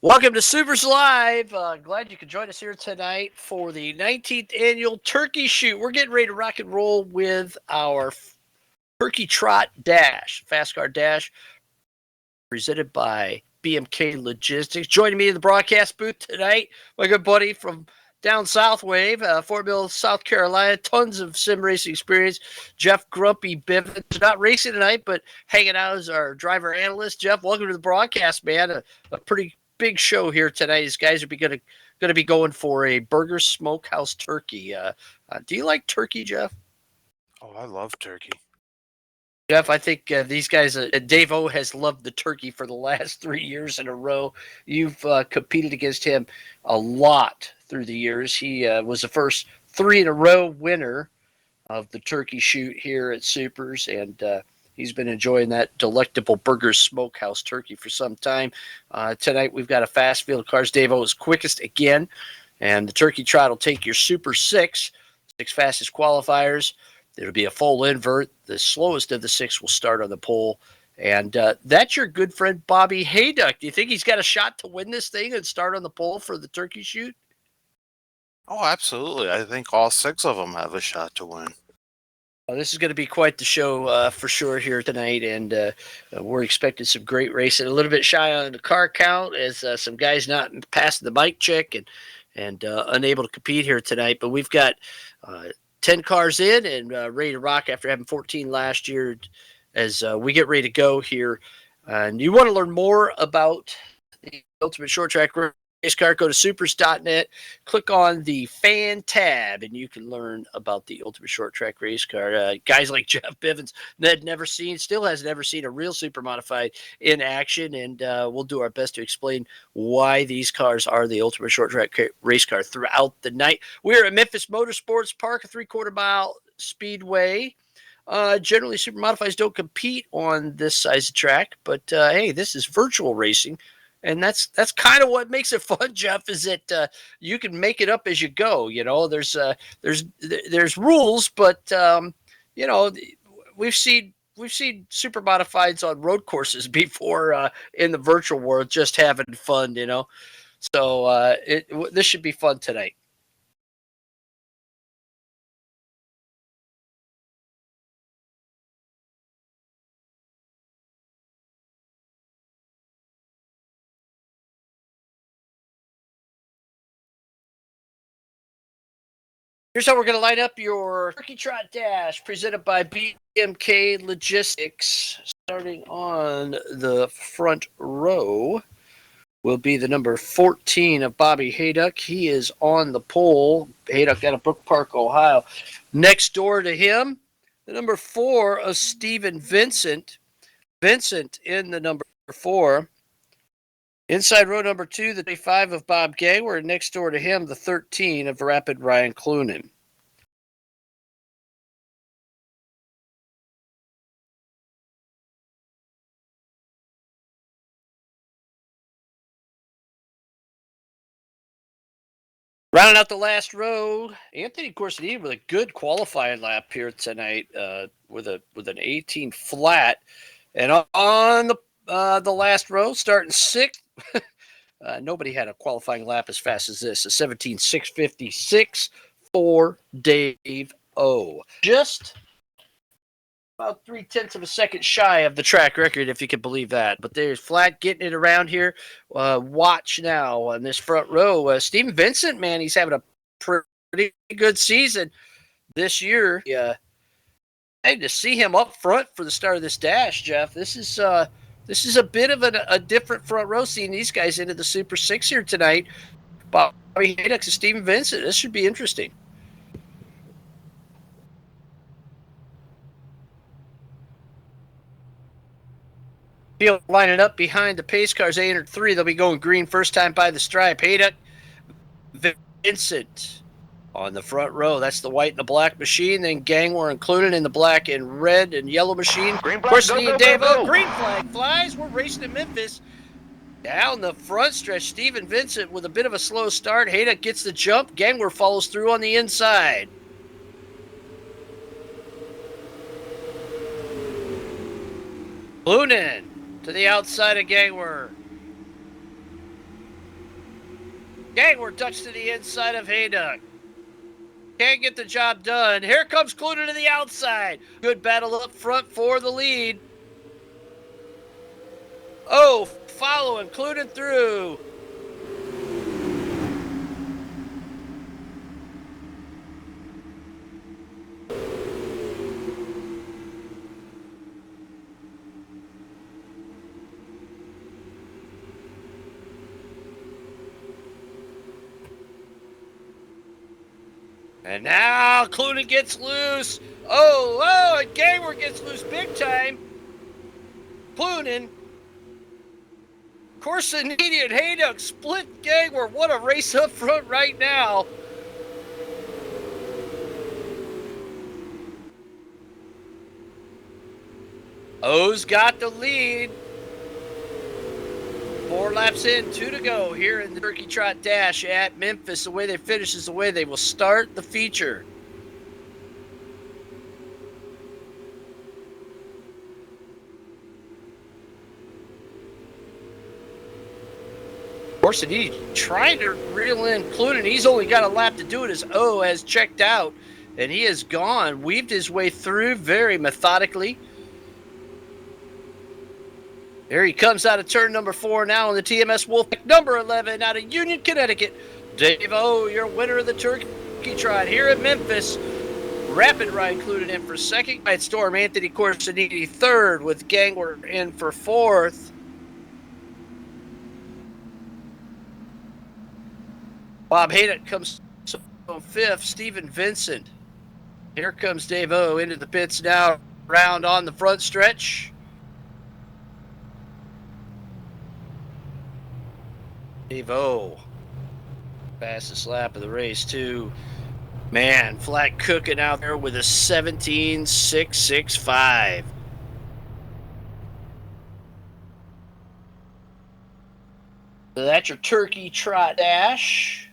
Welcome to Supers Live. Glad you could join us here tonight for the 19th annual Turkey Shoot. We're getting ready to rock and roll with our Turkey Trot Dash, Fast Car Dash, presented by BMK Logistics. Joining me in the broadcast booth tonight, my good buddy from down South Wave, Fort Mill, South Carolina. Tons of sim racing experience. Jeff Grumpy Bivens, not racing tonight, but hanging out as our driver analyst. Jeff, welcome to the broadcast, man. A pretty big show here tonight. These guys are going to be going for a burger smokehouse turkey. Do you like turkey, Jeff? Oh, I love turkey. Jeff, I think these guys, Dave O has loved the turkey for the last 3 years in a row. You've competed against him a lot through the years. He was the first three in a row winner of the turkey shoot here at Supers, and he's been enjoying that delectable Burger Smokehouse turkey for some time. Tonight we've got a fast field of cars. Dave O is quickest again, and the turkey trot will take your Super six fastest qualifiers. It'll be a full invert. The slowest of the six will start on the pole. And that's your good friend Bobby Hayduck. Do you think he's got a shot to win this thing and start on the pole for the turkey shoot? Oh, absolutely. I think all six of them have a shot to win. Well, this is going to be quite the show for sure here tonight, and we're expecting some great racing. A little bit shy on the car count as some guys not passing the mic check and unable to compete here tonight. But we've got 10 cars in and ready to rock after having 14 last year as we get ready to go here. And you want to learn more about the Ultimate Short Track Race Car, go to supers.net, click on the fan tab, and you can learn about the Ultimate Short Track Race Car. Guys like Jeff Bivens still has never seen a real Supermodified in action, and we'll do our best to explain why these cars are the Ultimate Short Track Race Car throughout the night. We're at Memphis Motorsports Park, a 3/4 mile speedway. Generally, Supermodifieds don't compete on this size of track, but hey, this is virtual racing. And that's kind of what makes it fun, Jeff. Is that you can make it up as you go. You know, there's rules, but we've seen super modifieds on road courses before in the virtual world, just having fun. You know, so this should be fun tonight. Here's how we're going to light up your Turkey Trot Dash presented by BMK Logistics. Starting on the front row will be the number 14 of Bobby Hayduck. He is on the pole. Hayduck out of Brook Park, Ohio. Next door to him, the number 4 of Stephen Vincent. Vincent in the number 4. Inside row number 2, the 25 of Bob Gangwer. Next door to him, the 13 of Rapid Ryan Clunan. Rounding out the last row, Anthony Corsadini with a good qualifying lap here tonight with an 18 flat. And on the last row, starting sixth, nobody had a qualifying lap as fast as this. A 17.656 for Dave O. Just about 0.3 of a second shy of the track record, if you can believe that. But there's flat getting it around here. Watch now on this front row. Stephen Vincent, man, he's having a pretty good season this year. Hey, to see him up front for the start of this dash, Jeff, this is a bit of a different front row, seeing these guys into the Super 6 here tonight. Bobby Hayduck and Stephen Vincent. This should be interesting. Field lining up behind the pace cars, 803. They'll be going green first time by the stripe. Hayduck, Vincent on the front row. That's the white and the black machine. Then Gangwer included in the black and red and yellow machine. Green flag, Corsini and Dave, green flag flies. We're racing in Memphis. Down the front stretch, Stephen Vincent with a bit of a slow start. Hayduck gets the jump. Gangwer follows through on the inside. Clunan to the outside of Gangwer. Gangler ducks to the inside of Hayduck. Can't get the job done. Here comes Clunin to the outside. Good battle up front for the lead. Oh, following, Clunin through. And now Clunin gets loose. Oh, and Gangler gets loose big time. Clunin. Corsiniti and Hayduck split Gangler. What a race up front right now. O's got the lead. 4 laps in, 2 to go here in the Turkey Trot Dash at Memphis. The way they finish is the way they will start the feature. Corsiniti trying to reel in Clunin. He's only got a lap to do it as O has checked out, and he has gone, weaved his way through very methodically. There he comes out of turn number 4 now in the TMS Wolfpack number 11 out of Union, Connecticut. Dave O, your winner of the Turkey Trot here at Memphis. Rapid Ride included in for second. Quiet Storm, Anthony Corsiniti third with Gangler in for fourth. Bob Hayduck comes on fifth. Stephen Vincent. Here comes Dave O into the pits now. Round on the front stretch. Dave O. Fastest lap of the race, too. Man, flat cooking out there with a 17.665. So that's your Turkey Trot Dash.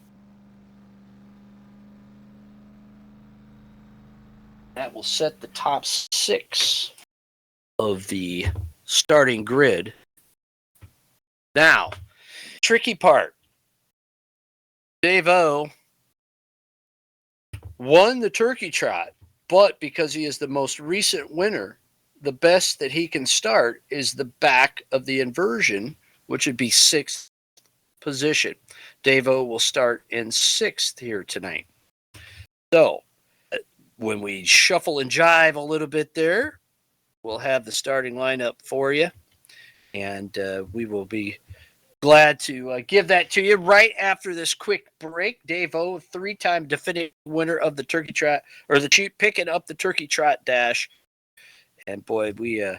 That will set the top 6 of the starting grid. Now, tricky part. Dave O won the Turkey Trot, but because he is the most recent winner, the best that he can start is the back of the inversion, which would be 6th position. Dave O will start in 6th here tonight. So, when we shuffle and jive a little bit there, we'll have the starting lineup for you, and we will be glad to give that to you right after this quick break. Dave O, 3-time definitive winner of the Turkey Trot, or the cheap picking up the Turkey Trot Dash. And boy, we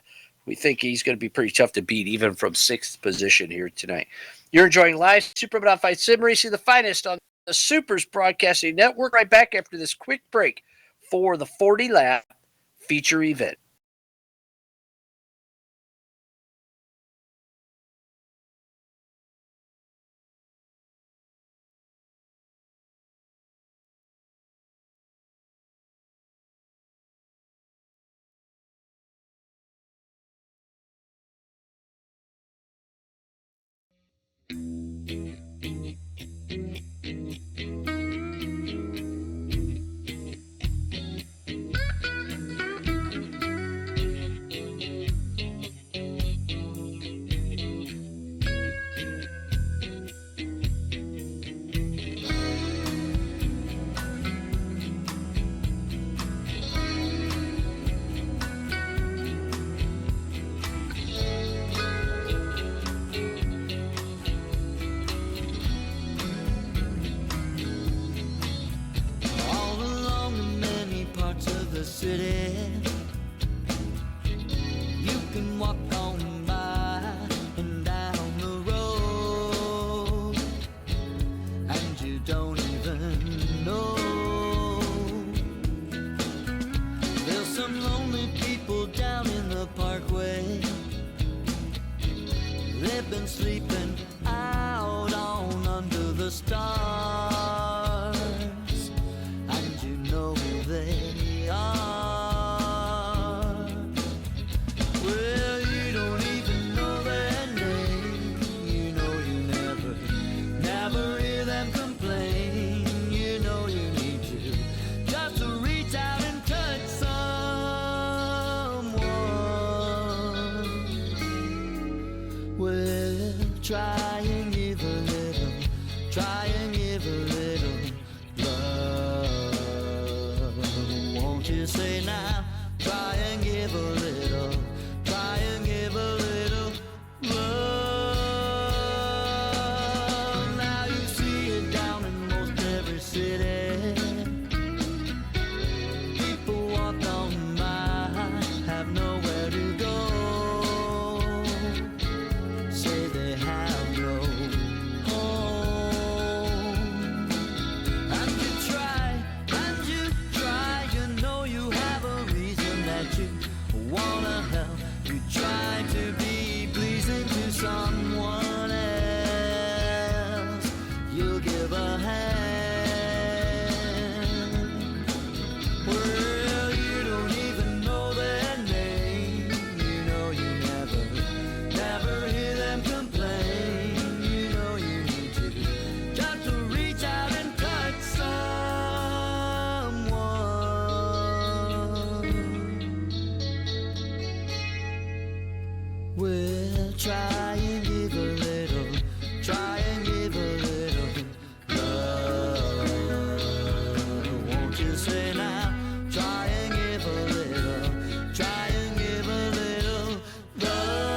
think he's going to be pretty tough to beat, even from 6th position here tonight. You're enjoying live Supermodified Sim Racing, the finest on the SUPRS Broadcasting Network. Right back after this quick break for the 40-lap feature event. Never hear them try and give a little, try and give a little love. Won't you say now, try and give a little, try and give a little love. Now you see it down in most every city. People walk on by, have nowhere to go. Say they have no home. And you try, you know you have a reason that you wanna help. You try to be pleasing to someone else. You'll give a hand. Well, you don't even know their name. You know you never hear them complain. You know you need to just to reach out and touch someone. Well, try and give a little, try and give a little love. Won't you say now, try and give a little, try and give a little love.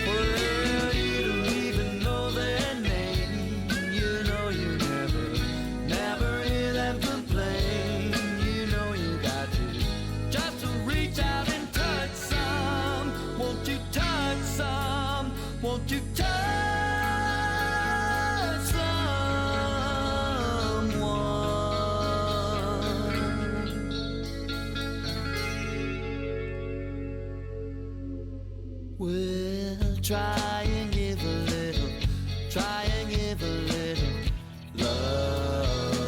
Well, you don't even know their name. You know you never hear them complain. You know you got to just to reach out and touch some. Won't you touch some? Won't you touch someone? Well, try and give a little, try and give a little love.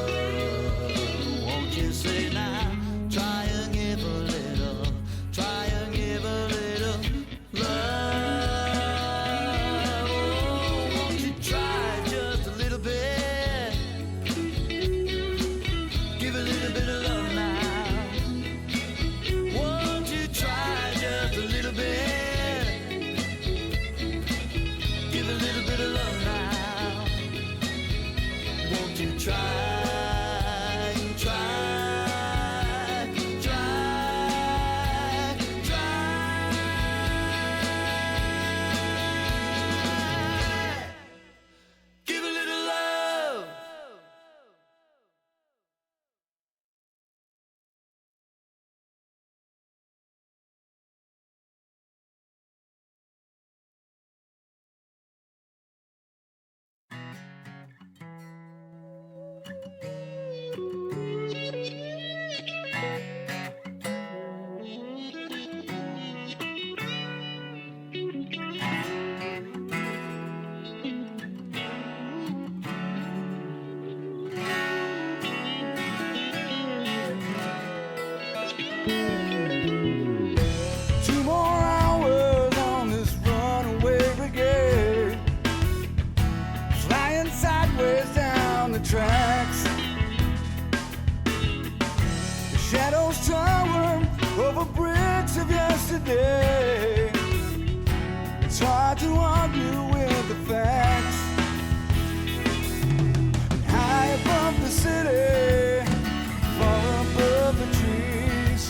Won't you say now, try and give a little, try and give a little love. Oh, won't you try just a little bit, give a little bit of love now. Won't you try just a little bit, give a little bit of love now. Won't you try, try, try, try? Give a little love. Two more hours on this runaway brigade, flying sideways down the tracks. The shadows tower over bricks of yesterday. It's hard to argue with the facts. High above the city, far above the trees,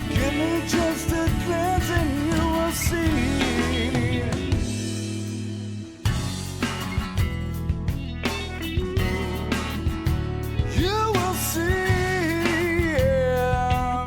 give me just a glance and you will see. You will see, yeah.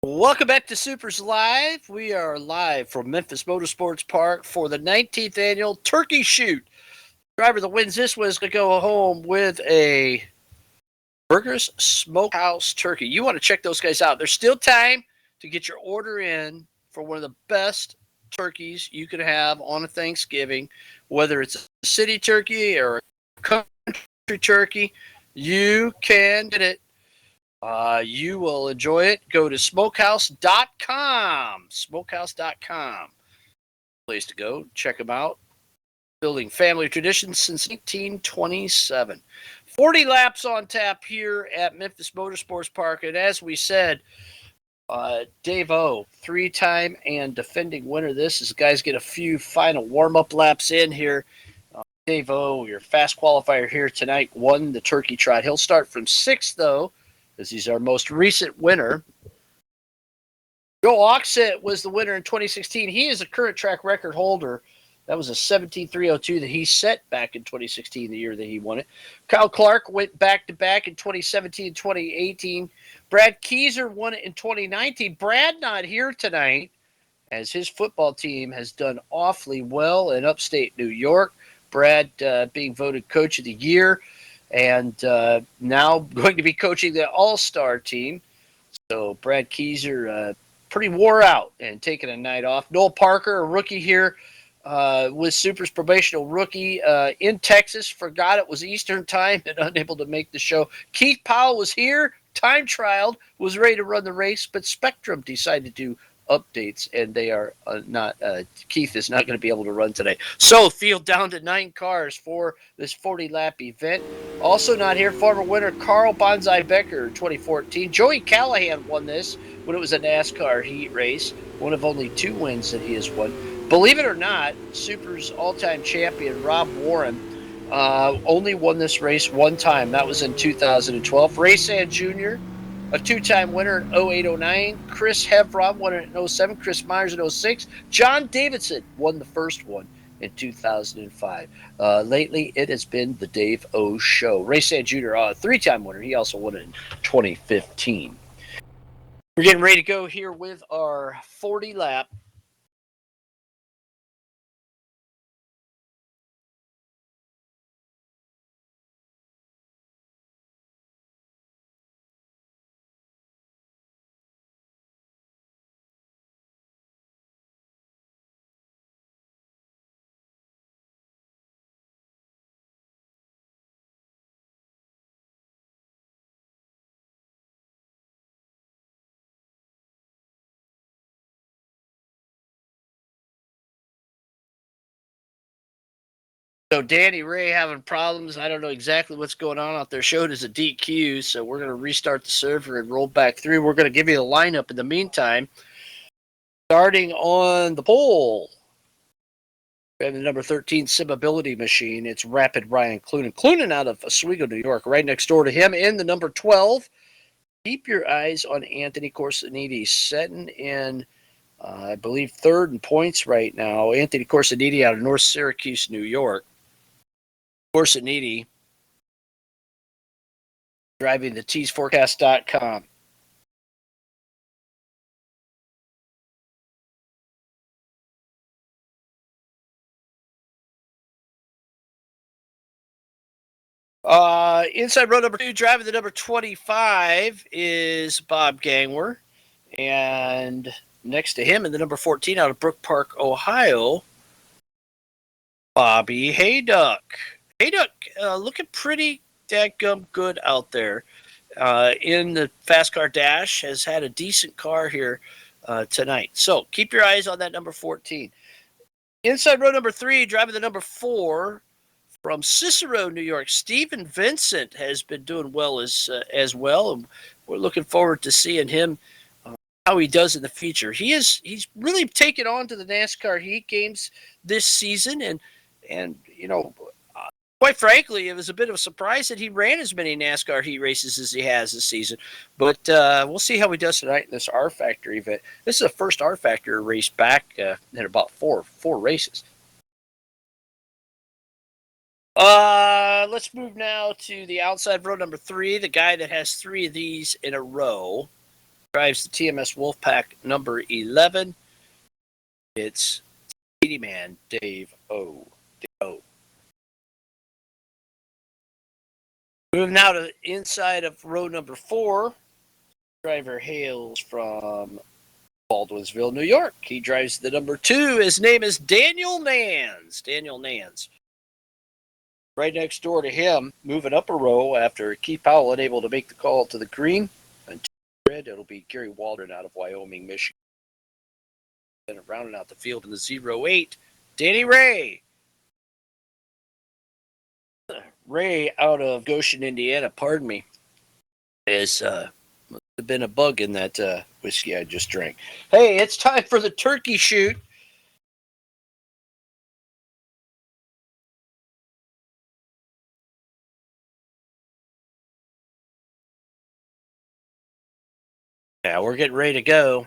Welcome back to SUPRS Live. We are live from Memphis Motorsports Park for the 19th annual turkey shoot. Driver that wins this one is going to go home with a Burgers Smokehouse turkey. You want to check those guys out. There's still time to get your order in for one of the best turkeys you could have on a Thanksgiving, whether it's a city turkey or a country turkey. You can get it. You will enjoy it. Go to smokehouse.com. Smokehouse.com. Place to go. Check them out. Building family traditions since 1927. 40 laps on tap here at Memphis Motorsports Park. And as we said, Dave O, 3-time and defending winner. This guys get a few final warm-up laps in here. Dave O, your fast qualifier here tonight, won the turkey trot. He'll start from 6th, though, as he's our most recent winner. Joe Oxett was the winner in 2016. He is a current track record holder. That was a 17.302 that he set back in 2016, the year that he won it. Kyle Clark went back-to-back in 2017 and 2018. Brad Keyser won it in 2019. Brad not here tonight, as his football team has done awfully well in upstate New York. Brad being voted Coach of the Year, and now going to be coaching the All-Star team. So Brad Keyser pretty wore out and taking a night off. Noel Parker, a rookie here with Super's probational rookie in Texas, forgot it was Eastern time and unable to make the show. Keith Powell was here, time trialed, was ready to run the race, but Spectrum decided to updates, and they are not. Keith is not going to be able to run today. So field down to 9 cars for this 40-lap event. Also not here, former winner Carl Bonsai Becker, 2014. Joey Callahan won this when it was a NASCAR heat race, one of only 2 wins that he has won. Believe it or not, Super's all-time champion Rob Warren only won this race one time. That was in 2012. Ray Sand Jr., a 2-time winner in 08-09. Chris Hevron won it in 07. Chris Myers in 06. John Davidson won the first one in 2005. Lately, it has been the Dave O Show. Ray Sand Jr., a 3-time winner. He also won it in 2015. We're getting ready to go here with our 40-lap. So Danny Ray having problems. I don't know exactly what's going on out there. Showed as a DQ, so we're going to restart the server and roll back through. We're going to give you the lineup in the meantime. Starting on the pole, we have the number 13 Simability Machine. It's Rapid Ryan Clunan. Clunan out of Oswego, New York, right next door to him. In the number 12, keep your eyes on Anthony Corsiniti, setting in, I believe, 3rd in points right now. Anthony Corsiniti out of North Syracuse, New York. Corsiniti driving the teesforecast.com. Inside row number 2, driving the number 25 is Bob Gangwer. And next to him in the number 14 out of Brook Park, Ohio, Bobby Hayduck. Hayduck looking pretty dadgum good out there in the fast car dash, has had a decent car here tonight. So keep your eyes on that number 14. Inside row number 3, driving the number 4 from Cicero, New York, Stephen Vincent has been doing well as well, and we're looking forward to seeing him how he does in the future. He's really taken on to the NASCAR heat games this season, and you know, quite frankly, it was a bit of a surprise that he ran as many NASCAR heat races as he has this season. But we'll see how he does tonight in this R Factor event. This is the first R Factor race back in about four races. Let's move now to the outside row number 3, the guy that has 3 of these in a row. drives the TMS Wolfpack number 11. It's Speedy Man Dave O. Moving now to the inside of row number 4. Driver hails from Baldwinsville, New York. He drives the number 2. His name is Daniel Nans. Daniel Nans. Right next door to him, moving up a row after Keith Powell unable to make the call to the green. And red, it'll be Gary Waldron out of Wyoming, Michigan. And rounding out the field in the 08, Danny Ray. Ray out of Goshen, Indiana, pardon me, is must have been a bug in that whiskey I just drank. Hey, it's time for the turkey shoot. Yeah, we're getting ready to go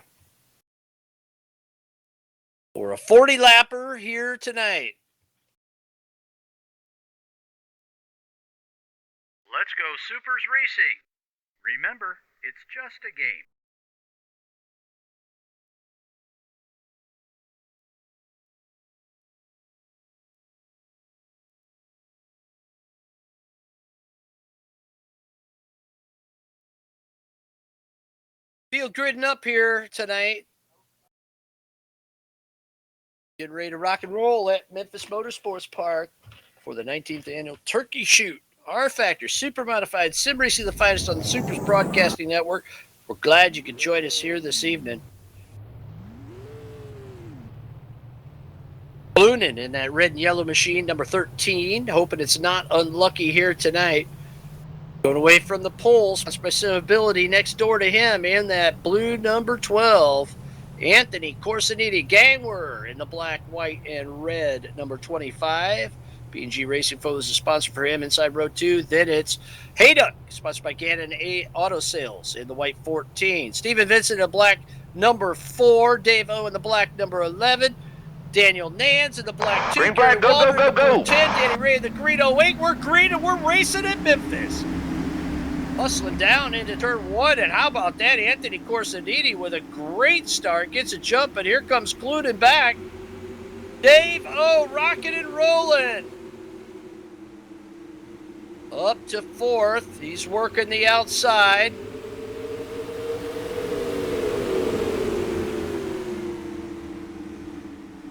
for a 40-lapper here tonight. Let's go Supers Racing. Remember, it's just a game. Field gridding up here tonight. Getting ready to rock and roll at Memphis Motorsports Park for the 19th annual turkey shoot. R-Factor, Supermodified, Sim Racing, the finest on the Supers Broadcasting Network. We're glad you could join us here this evening. Ballooning in that red and yellow machine, number 13. Hoping it's not unlucky here tonight. Going away from the poles, by some ability next door to him in that blue number 12. Anthony Corsiniti Gangwer in the black, white, and red number 25. B&G Racing Photos is a sponsor for him inside row 2. Then it's Hayduck, sponsored by Gannon Auto Sales in the white 14. Stephen Vincent in the black number 4. Dave O in the black number 11. Daniel Nans in the black 2. Green flag, go, go, go, go. 10. Danny Ray in the green 08. We're green and we're racing at Memphis. Hustling down into turn 1, and how about that? Anthony Corsiniti with a great start. Gets a jump, and here comes Cluden back. Dave O rocking and rolling. Up to 4th. He's working the outside.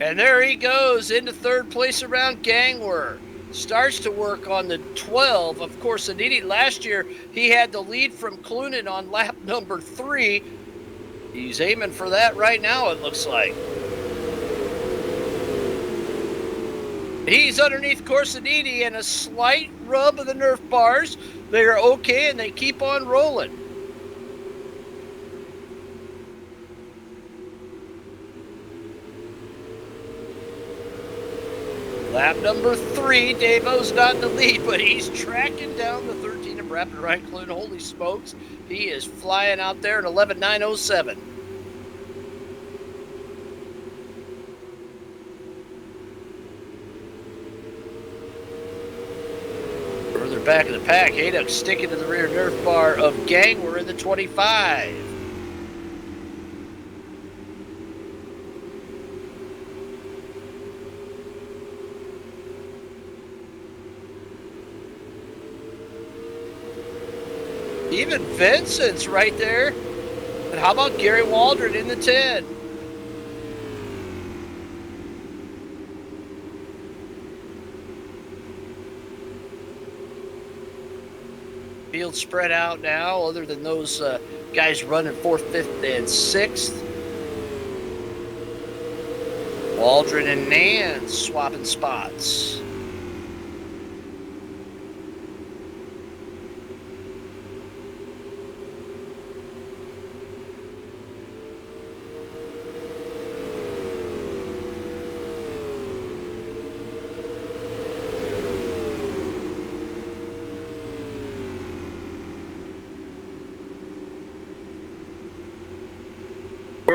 And there he goes into 3rd place around Gangwer. Starts to work on the 12 of Corsiniti. Last year, he had the lead from Clunen on lap number 3. He's aiming for that right now, it looks like. He's underneath Corsiniti and a slight rub of the Nerf bars. They are okay, and they keep on rolling. Lap number 3, Dave-O's not in the lead, but he's tracking down the 13 of Rapid Ryan Clune. Holy smokes, he is flying out there in 11.907. Further back in the pack, Hayduck sticking to the rear Nerf bar of Gangwer in the 25. Even Vincent's right there. And how about Gary Waldron in the 10? Field spread out now, other than those guys running 4th, 5th, and 6th. Waldron and Nance swapping spots.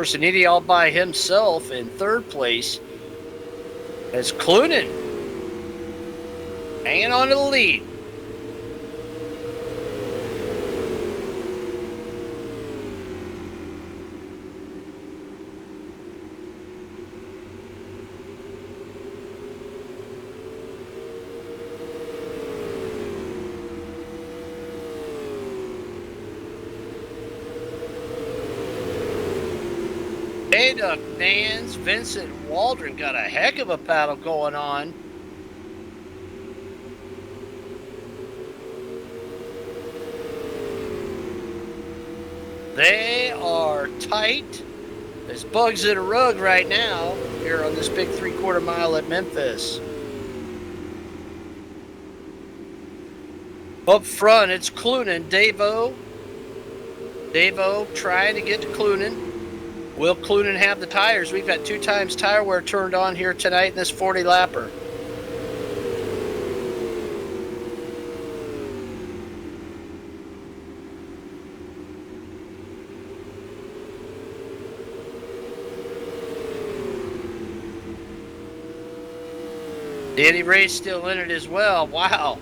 Corsiniti all by himself in 3rd place as Clunen hanging on to the lead. Hayduck, Nance, Vincent, Waldron got a heck of a battle going on. They are tight as bugs in a rug right now here on this big 3/4 mile at Memphis. Up front, it's Clunan, Dave-O. Dave-O trying to get to Clunan. Will Clunan have the tires? We've got 2 times tire wear turned on here tonight in this 40 lapper. Danny Ray's still in it as well. Wow.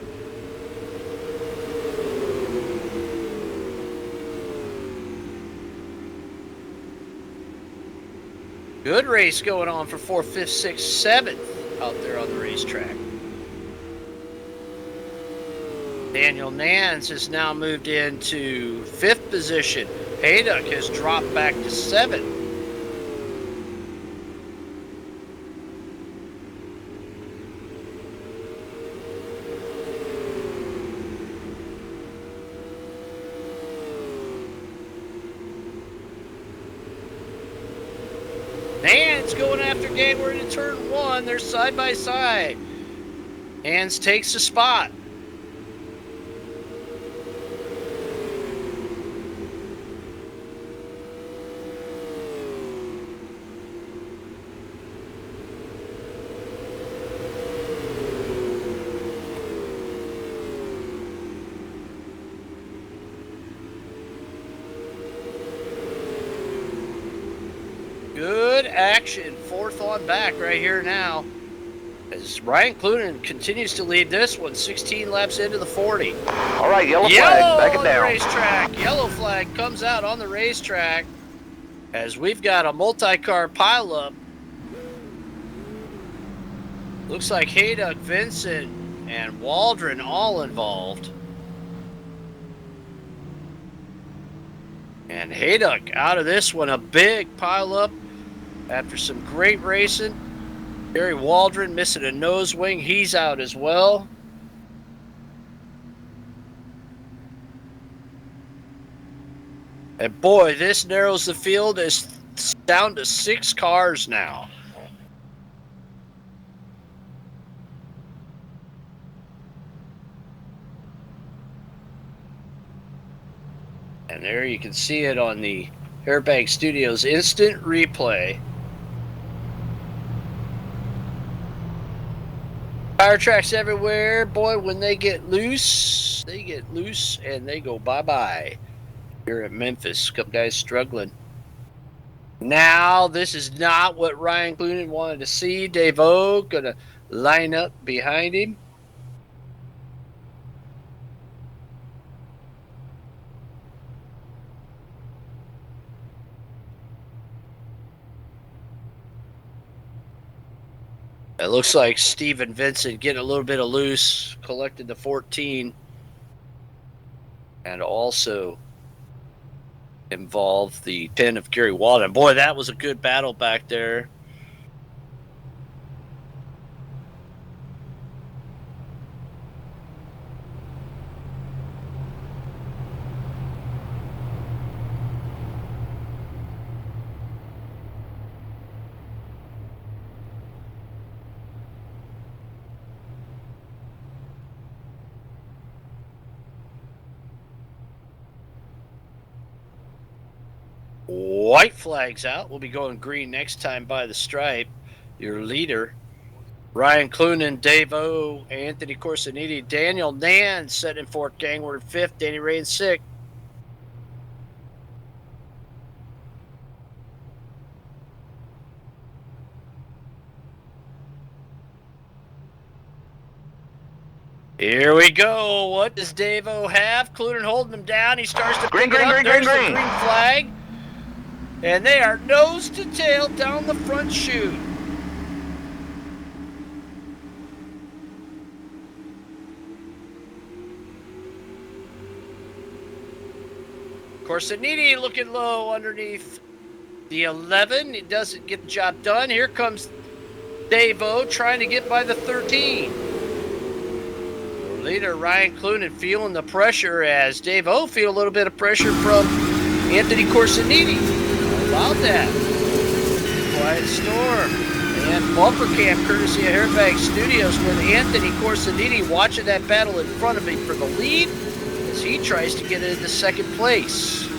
Good race going on for 4th, 5th, 6th, 7th out there on the racetrack. Daniel Nance has now moved into 5th position. Hayduck has dropped back to 7th. Nance going after Gainward in turn 1. They're side by side. Nance takes the spot. Good action, 4th on back right here now. As Ryan Clunan continues to lead this one, 16 laps into the 40. All right, yellow flag, back it on the down. racetrack. Yellow flag comes out on the racetrack as we've got a multi-car pileup. Looks like Hayduck, Vincent, and Waldron all involved. And Hayduck out of this one, a big pileup after some great racing. Gary Waldron missing a nose wing. He's out as well. And boy, this narrows the field. It's down to 6 cars now. And there you can see it on the Airbag Studios instant replay. Fire tracks everywhere. Boy, when they get loose and they go bye-bye. Here at Memphis, a couple guys struggling. Now, this is not what Ryan Clunan wanted to see. Dave-O gonna line up behind him. It looks like Steven Vincent getting a little bit of loose, collected the 14, and also involved the 10 of Gary Waldron. Boy, that was a good battle back there. White flag's out. We'll be going green next time by the stripe. Your leader, Ryan Clunan, Dave-O, Anthony Corsiniti, Daniel Nance set in 4th, Gangward 5th, Danny Ray in 6th. Here we go. What does Dave-O have? Clunan holding him down. He starts to Green, pick it green, up. green, There's green, the green. green flag. And they are nose to tail down the front chute. Corsiniti looking low underneath The 11, he doesn't get the job done. Here comes Dave-O trying to get by the 13. The leader, Ryan Clunan, feeling the pressure as Dave-O feel a little bit of pressure from Anthony Corsiniti. How about that? Quiet Storm. And bumper cam courtesy of Airbag Studios with Anthony Corsiniti watching that battle in front of him for the lead as he tries to get into second place.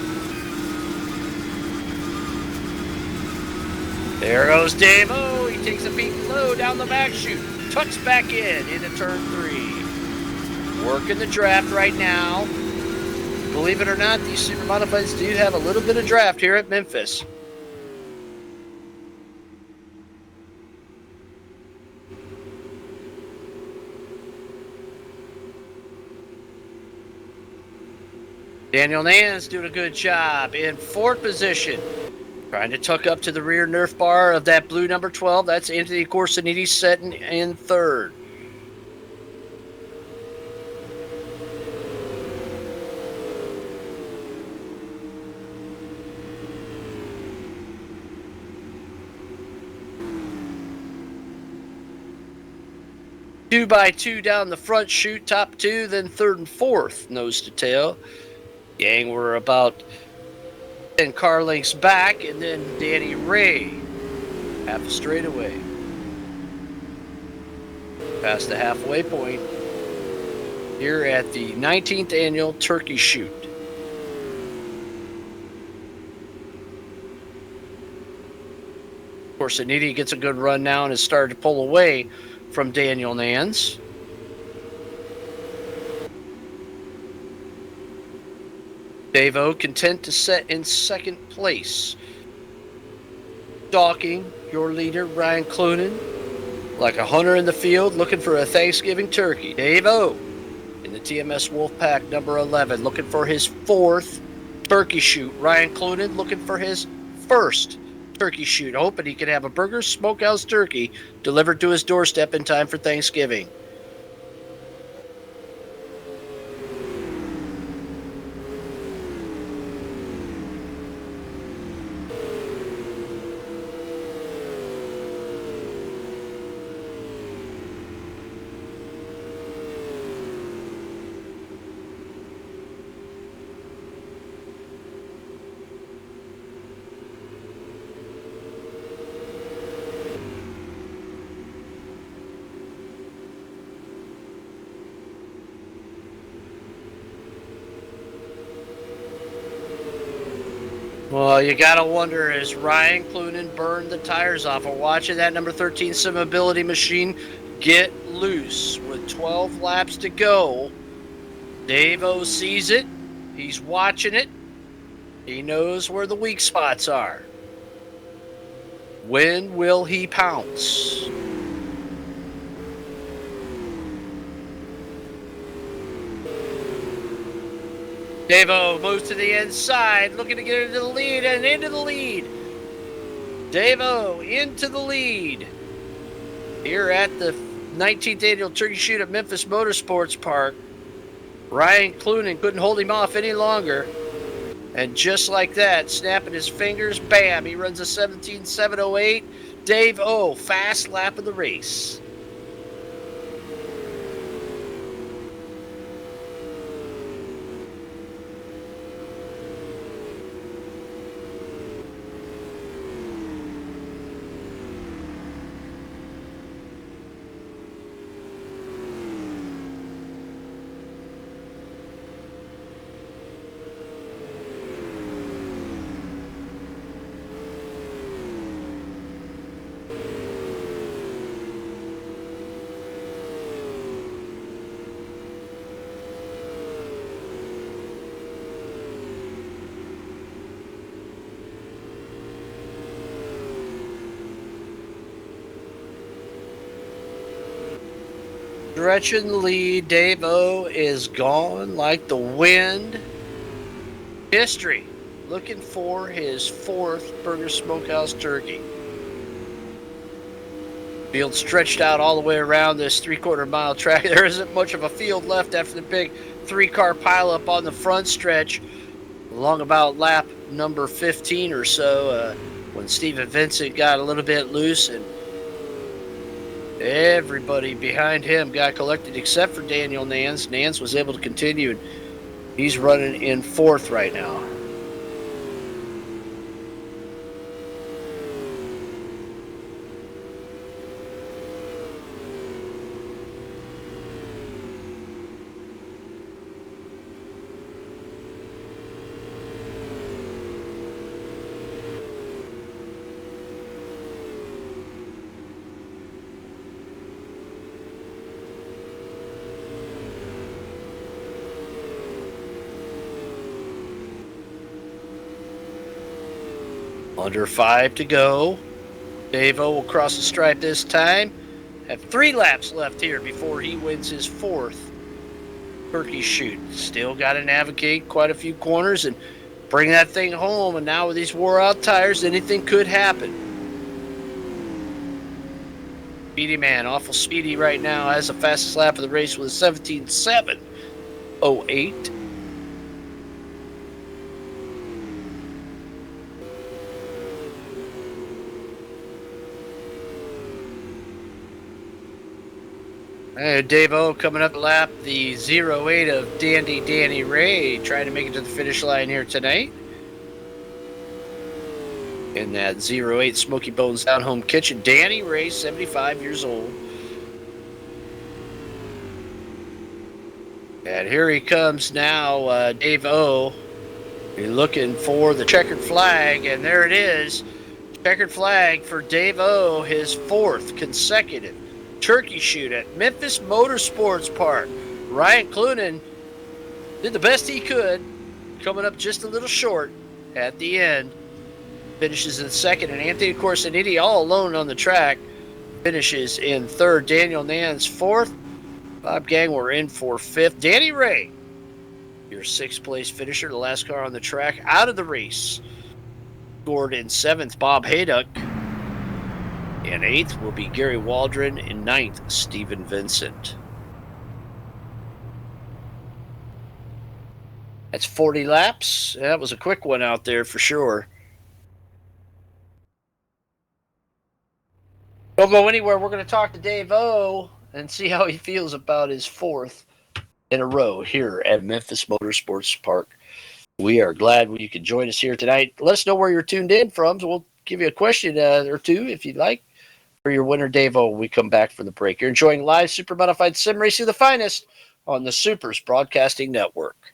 There goes Dave-O. He takes a peek low down the back chute. Tucks back into turn 3. Working the draft right now. Believe it or not, these Supermodifieds do have a little bit of draft here at Memphis. Daniel Nance doing a good job in 4th position. Trying to tuck up to the rear Nerf bar of that blue number 12. That's Anthony Corsiniti setting in 3rd. Two by two down the front chute, top 2, then 3rd and 4th, nose to tail. Gang were about 10 car lengths back, and then Danny Ray, half a straightaway. Past the halfway point here at the 19th annual Turkey Shoot. Corsiniti gets a good run now and has started to pull away from Daniel Nance. Dave-O content to set in 2nd place. Stalking your leader, Ryan Clunan, like a hunter in the field looking for a Thanksgiving turkey. Dave-O in the TMS Wolfpack number 11 looking for his 4th turkey shoot. Ryan Clunan looking for his 1st turkey shoot, hoping he can have a Burger Smokehouse turkey delivered to his doorstep in time for Thanksgiving. Well, you gotta wonder, as Ryan Clunan burned the tires off, or watching that number 13 Simmobility machine get loose with 12 laps to go. Dave-O sees it. He's watching it. He knows where the weak spots are. When will he pounce? Dave-O moves to the inside, looking to get into the lead and into the lead. Dave-O into the lead. Here at the 19th annual Turkey Shoot at Memphis Motorsports Park. Ryan Clunan couldn't hold him off any longer. And just like that, snapping his fingers, bam, he runs a 17.708. Dave-O, fast lap of the race. Stretching the lead, Dave-O is gone like the wind. History, looking for his 4th Burger Smokehouse turkey. Field stretched out all the way around this 3/4 mile track. There isn't much of a field left after the big 3-car pileup on the front stretch along about lap number 15 or so. when Steven Vincent got a little bit loose, and everybody behind him got collected except for Daniel Nance. Nance was able to continue, and he's running in fourth right now. Under 5 to go. Dave-O will cross the stripe this time. Have 3 laps left here before he wins his 4th turkey shoot. Still got to navigate quite a few corners and bring that thing home. And now with these wore-out tires, anything could happen. Speedy man, awful speedy right now. Has the fastest lap of the race with a 17.708. Dave-O coming up lap the 08 of Danny Ray, trying to make it to the finish line here tonight. In that 08 Smoky Bones Down Home Kitchen. Danny Ray, 75 years old. And here he comes now, Dave-O. You're looking for the checkered flag, and there it is. Checkered flag for Dave-O, his 4th consecutive turkey shoot at Memphis Motorsports Park. Ryan Clunan did the best he could, coming up just a little short at the end. Finishes in 2nd, and Anthony Corsiniti all alone on the track finishes in 3rd. Daniel Nance 4th. Bob Gangwer in for 5th. Danny Ray, your 6th place finisher, the last car on the track out of the race. Scored in 7th, Bob Hayduck. In 8th will be Gary Waldron. In 9th, Steven Vincent. That's 40 laps. That was a quick one out there for sure. Don't go anywhere. We're going to talk to Dave-O and see how he feels about his 4th in a row here at Memphis Motorsports Park. We are glad you could join us here tonight. Let us know where you're tuned in from. So we'll give you a question or two if you'd like for your winner, Dave-O, when we come back from the break. You're enjoying live Supermodified Sim Racing, the finest on the SUPRS Broadcasting Network.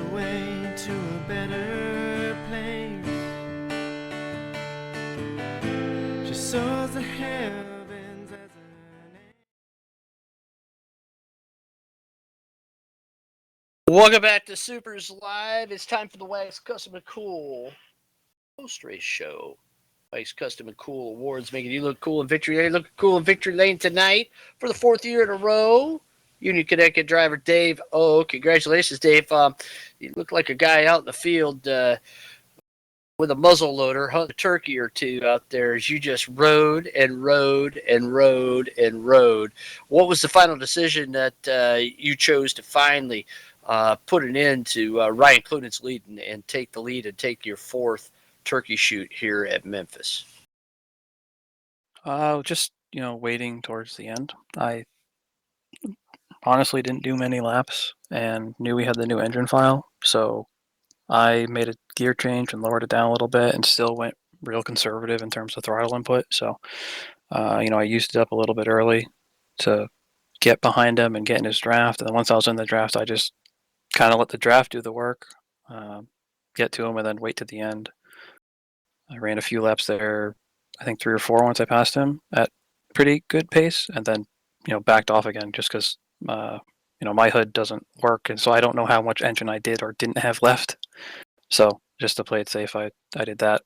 the way to a better place. She soars the heavens as an Welcome back to Supers Live. It's time for the Wax Custom and Cool post-race show. Wax Custom and Cool Awards, making you look cool in Victory Lane. Looking cool in Victory Lane tonight for the 4th year in a row. Union Connecticut driver Dave O. Congratulations, Dave. You look like a guy out in the field with a muzzle loader, hunting a turkey or two out there as you just rode and rode and rode and rode. What was the final decision that you chose to finally put an end to Ryan Clunet's lead and take the lead and take your 4th turkey shoot here at Memphis? Just waiting towards the end. I honestly didn't do many laps and knew we had the new engine file, so I made a gear change and lowered it down a little bit and still went real conservative in terms of throttle input. So, I used it up a little bit early to get behind him and get in his draft. And then once I was in the draft, I just kind of let the draft do the work, get to him, and then wait to the end. I ran a few laps there, I think 3 or 4 once I passed him at pretty good pace, and then backed off again just because my hood doesn't work, and so I don't know how much engine I did or didn't have left. So just to play it safe, I did that.